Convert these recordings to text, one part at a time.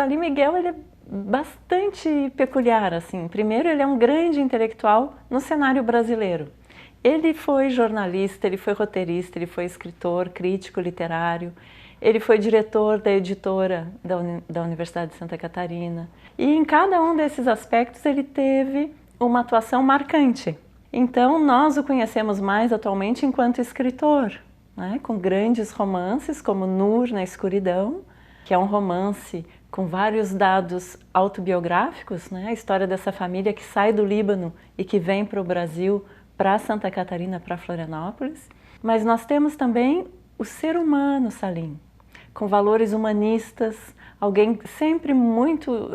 Salim Miguel, ele é bastante peculiar, assim. Primeiro, ele é um grande intelectual no cenário brasileiro. Ele foi jornalista, ele foi roteirista, ele foi escritor, crítico literário, ele foi diretor da editora da Universidade de Santa Catarina. E em cada um desses aspectos ele teve uma atuação marcante. Então nós o conhecemos mais atualmente enquanto escritor, né? Com grandes romances como Nur na Escuridão, que é um romance com vários dados autobiográficos, né? A história dessa família que sai do Líbano e que vem para o Brasil, para Santa Catarina, para Florianópolis. Mas nós temos também o ser humano Salim, com valores humanistas, alguém sempre muito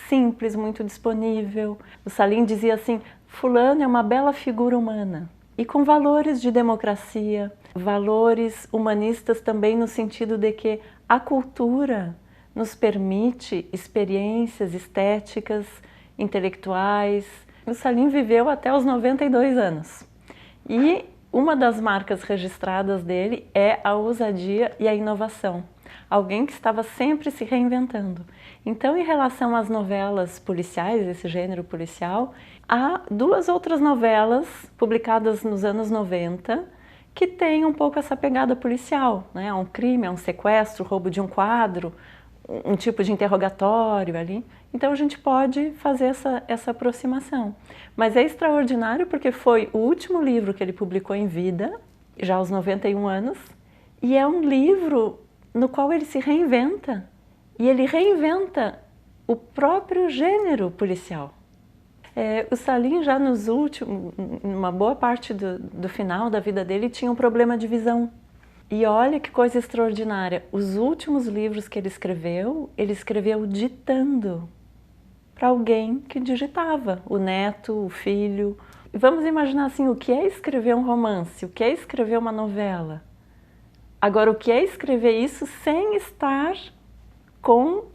simples, muito disponível. O Salim dizia assim, fulano é uma bela figura humana. E com valores de democracia, valores humanistas também no sentido de que a cultura nos permite experiências estéticas, intelectuais. O Salim viveu até os 92 anos. E uma das marcas registradas dele é a ousadia e a inovação. Alguém que estava sempre se reinventando. Então, em relação às novelas policiais, esse gênero policial, há duas outras novelas publicadas nos anos 90 que têm um pouco essa pegada policial, né? Um crime, um sequestro, roubo de um quadro, um tipo de interrogatório ali. Então a gente pode fazer essa aproximação. Mas é extraordinário porque foi o último livro que ele publicou em vida, já aos 91 anos, e é um livro no qual ele se reinventa, e ele reinventa o próprio gênero policial. O Salim já nos últimos, uma boa parte do final da vida dele, tinha um problema de visão. E olha que coisa extraordinária, os últimos livros que ele escreveu ditando para alguém que digitava, o neto, o filho. Vamos imaginar assim, o que é escrever um romance, o que é escrever uma novela? Agora, o que é escrever isso sem estar com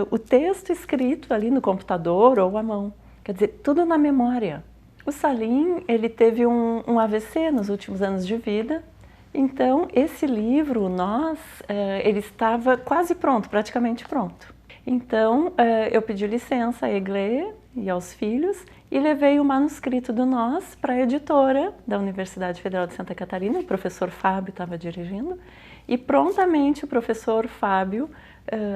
o texto escrito ali no computador ou à mão? Quer dizer, tudo na memória. O Salim, ele teve um AVC nos últimos anos de vida. Então, esse livro, ele estava quase pronto, praticamente pronto. Então, eu pedi licença à Eglê e aos filhos e levei o manuscrito do Nós para a editora da Universidade Federal de Santa Catarina, o professor Fábio estava dirigindo, e prontamente o professor Fábio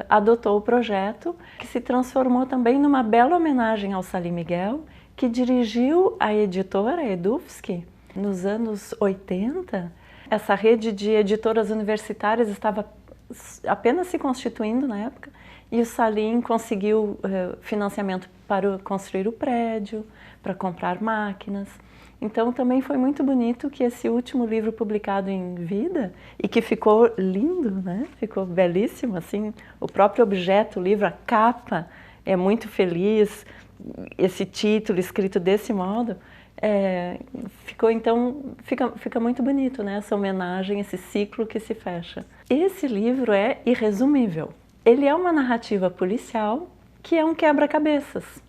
adotou o projeto, que se transformou também numa bela homenagem ao Salim Miguel, que dirigiu a editora, a Edufsky, nos anos 80. Essa rede de editoras universitárias estava apenas se constituindo na época, e o Salim conseguiu financiamento para construir o prédio, para comprar máquinas. Então também foi muito bonito que esse último livro publicado em vida, e que ficou lindo, né? Ficou belíssimo, assim, o próprio objeto, o livro, a capa é muito feliz, esse título escrito desse modo, fica muito bonito, né? Essa homenagem, esse ciclo que se fecha. Esse livro é irresumível. Ele é uma narrativa policial que é um quebra-cabeças.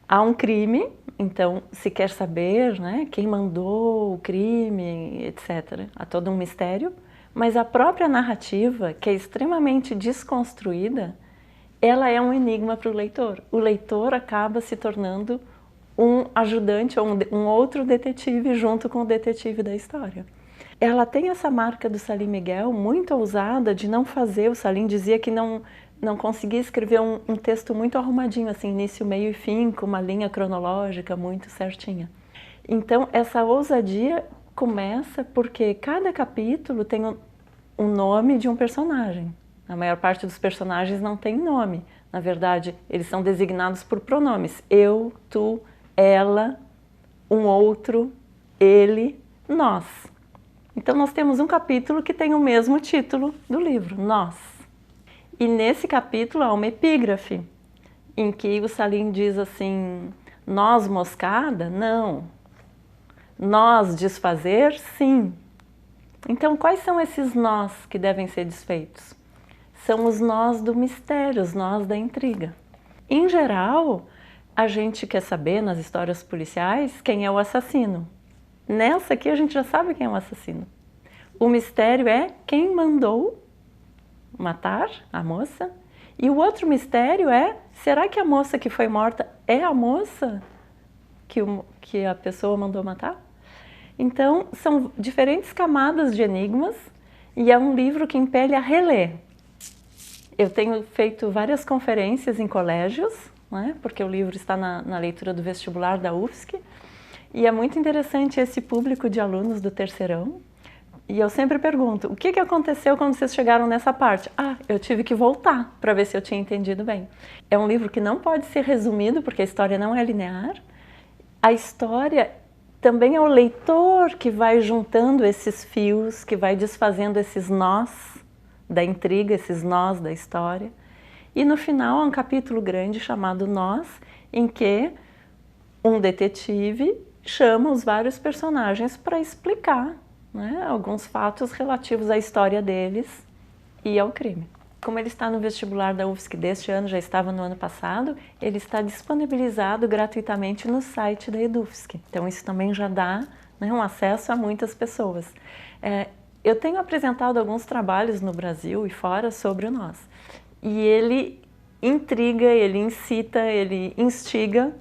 Há um crime, então se quer saber, né, quem mandou o crime, etc. Há todo um mistério, mas a própria narrativa, que é extremamente desconstruída, ela é um enigma para o leitor. O leitor acaba se tornando um ajudante ou um outro detetive junto com o detetive da história. Ela tem essa marca do Salim Miguel muito ousada de não fazer. O Salim dizia que não conseguia escrever um texto muito arrumadinho, assim, início, meio e fim, com uma linha cronológica muito certinha. Então essa ousadia começa porque cada capítulo tem um nome de um personagem. A maior parte dos personagens não tem nome. Na verdade, eles são designados por pronomes. Eu, tu, ela, um outro, ele, nós. Então nós temos um capítulo que tem o mesmo título do livro, Nós. E nesse capítulo há uma epígrafe, em que o Salim diz assim, nós moscada? Não. Nós desfazer? Sim. Então quais são esses nós que devem ser desfeitos? São os nós do mistério, os nós da intriga. Em geral, a gente quer saber nas histórias policiais quem é o assassino. Nessa aqui a gente já sabe quem é o assassino. O mistério é quem mandou matar a moça E o outro mistério é, será que a moça que foi morta é a moça que a pessoa mandou matar? Então, são diferentes camadas de enigmas e é um livro que impele a reler. Eu tenho feito várias conferências em colégios, né, porque o livro está na leitura do vestibular da UFSC, e é muito interessante esse público de alunos do terceirão. E eu sempre pergunto, o que aconteceu quando vocês chegaram nessa parte? Ah, eu tive que voltar para ver se eu tinha entendido bem. É um livro que não pode ser resumido, porque a história não é linear. A história também é o leitor que vai juntando esses fios, que vai desfazendo esses nós da intriga, esses nós da história. E no final há um capítulo grande chamado Nós, em que um detetive chama os vários personagens para explicar, né, alguns fatos relativos à história deles e ao crime. Como ele está no vestibular da UFSC deste ano, já estava no ano passado, ele está disponibilizado gratuitamente no site da EDUFSC. Então isso também já dá, né, um acesso a muitas pessoas. Eu tenho apresentado alguns trabalhos no Brasil e fora sobre o Nós. E ele intriga, ele incita, ele instiga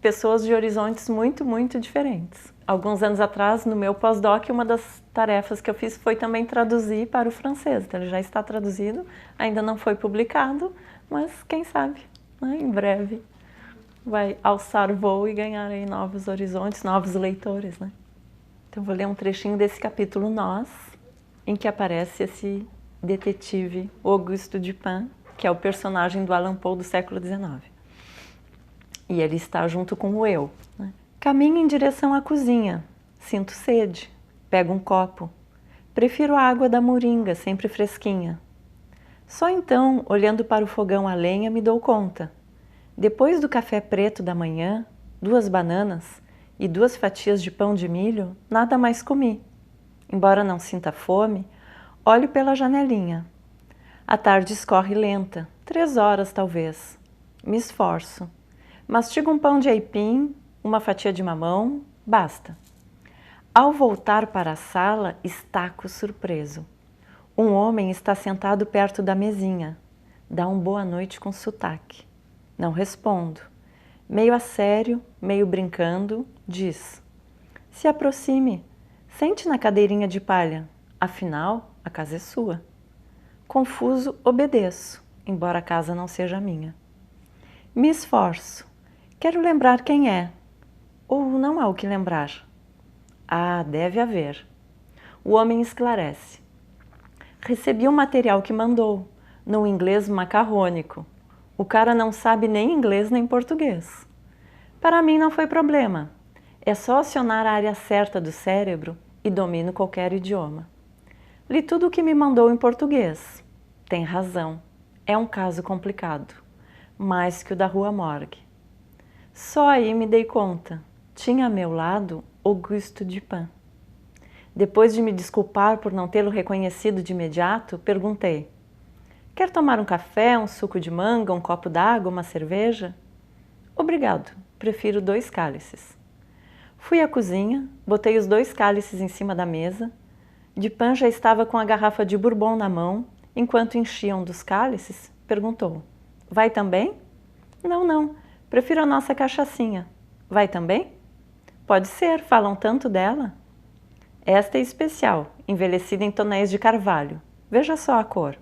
pessoas de horizontes muito, muito diferentes. Alguns anos atrás, no meu pós-doc, uma das tarefas que eu fiz foi também traduzir para o francês. Então, ele já está traduzido, ainda não foi publicado, mas quem sabe, né, em breve vai alçar voo e ganhar aí novos horizontes, novos leitores, né? Então, vou ler um trechinho desse capítulo Nós, em que aparece esse detetive Auguste Dupin, que é o personagem do Allan Poe do século XIX. E ele está junto com o eu, né? Caminho em direção à cozinha. Sinto sede. Pego um copo. Prefiro a água da moringa, sempre fresquinha. Só então, olhando para o fogão a lenha, me dou conta. Depois do café preto da manhã, 2 bananas e 2 fatias de pão de milho, nada mais comi. Embora não sinta fome, olho pela janelinha. A tarde escorre lenta, 3 horas talvez. Me esforço. Mastigo um pão de aipim, uma fatia de mamão, basta. Ao voltar para a sala, estaco surpreso. Um homem está sentado perto da mesinha. Dá um boa noite com sotaque. Não respondo. Meio a sério, meio brincando, diz: se aproxime, sente na cadeirinha de palha. Afinal, a casa é sua. Confuso, obedeço, embora a casa não seja minha. Me esforço. Quero lembrar quem é. Ou não há o que lembrar? Ah, deve haver. O homem esclarece. Recebi o material que mandou, no inglês macarrônico. O cara não sabe nem inglês nem português. Para mim não foi problema. É só acionar a área certa do cérebro e domino qualquer idioma. Li tudo o que me mandou em português. Tem razão. É um caso complicado. Mais que o da Rua Morgue. Só aí me dei conta. Tinha a meu lado Auguste Dupin. Depois de me desculpar por não tê-lo reconhecido de imediato, perguntei: quer tomar um café, um suco de manga, um copo d'água, uma cerveja? Obrigado, prefiro 2 cálices. Fui à cozinha, botei os 2 cálices em cima da mesa. Dupin já estava com a garrafa de bourbon na mão. Enquanto enchia um dos cálices, perguntou: vai também? Não, não, prefiro a nossa cachaçinha. Vai também? Pode ser, falam tanto dela. Esta é especial, envelhecida em tonéis de carvalho. Veja só a cor.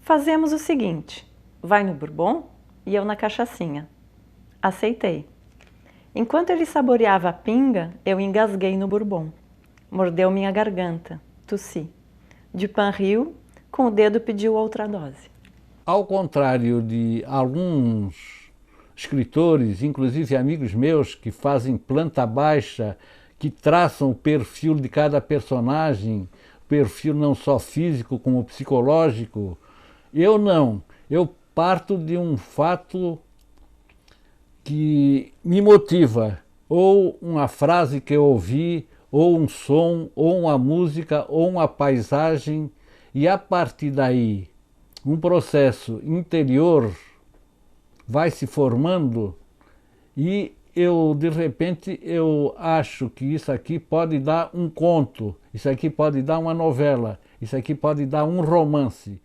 Fazemos o seguinte: vai no bourbon e eu na cachaçinha. Aceitei. Enquanto ele saboreava a pinga, eu engasguei no bourbon. Mordeu minha garganta. Tossi. Dupin riu, com o dedo pediu outra dose. Ao contrário de alguns escritores, inclusive amigos meus, que fazem planta baixa, que traçam o perfil de cada personagem, perfil não só físico como psicológico, eu não. Eu parto de um fato que me motiva, ou uma frase que eu ouvi, ou um som, ou uma música, ou uma paisagem, e a partir daí um processo interior vai se formando e eu, de repente, eu acho que isso aqui pode dar um conto, isso aqui pode dar uma novela, isso aqui pode dar um romance.